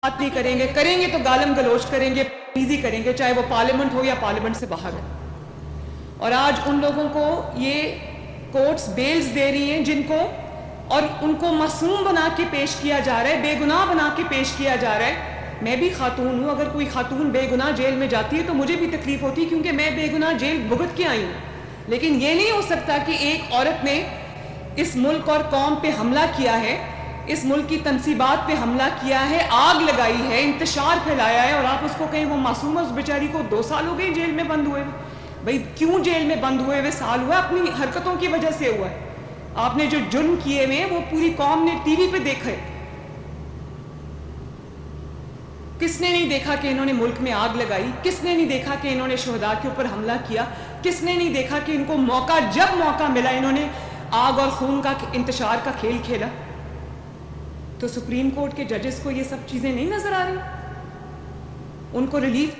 بات نہیں کریں گے، کریں گے تو گالم گلوچ کریں گے، ایزی کریں گے، چاہے وہ پارلیمنٹ ہو یا پارلیمنٹ سے باہر ہے۔ اور آج ان لوگوں کو یہ کورٹس بیلز دے رہی ہیں جن کو، اور ان کو معصوم بنا کے پیش کیا جا رہا ہے، بے گناہ بنا کے پیش کیا جا رہا ہے۔ میں بھی خاتون ہوں، اگر کوئی خاتون بے گناہ جیل میں جاتی ہے تو مجھے بھی تکلیف ہوتی ہے، کیونکہ میں بے گناہ جیل بھگت کے آئی ہوں۔ لیکن یہ نہیں ہو سکتا کہ ایک عورت نے اس ملک اور قوم پہ حملہ کیا ہے، اس ملک کی تنصیبات پہ حملہ کیا ہے، آگ لگائی ہے، انتشار پھیلایا ہے، اور آپ اس کو کہیں وہ معصوم ہے، اس بیچاری کو 2 سال ہو گئے جیل میں بند ہوئے۔ بھئی کیوں جیل میں بند ہوئے ہوئے سال ہوا؟ اپنی حرکتوں کی وجہ سے ہوا ہے۔ آپ نے جو جرم کیے ہوئے وہ پوری قوم نے ٹی وی پہ دیکھے۔ کس نے نہیں دیکھا کہ انہوں نے ملک میں آگ لگائی؟ کس نے نہیں دیکھا کہ انہوں نے شہداء کے اوپر حملہ کیا؟ کس نے نہیں دیکھا کہ ان کو موقع، جب موقع ملا، انہوں نے آگ اور خون کا انتشار کا کھیل کھیلا؟ تو سپریم کورٹ کے ججز کو یہ سب چیزیں نہیں نظر آ رہی؟ ان کو ریلیف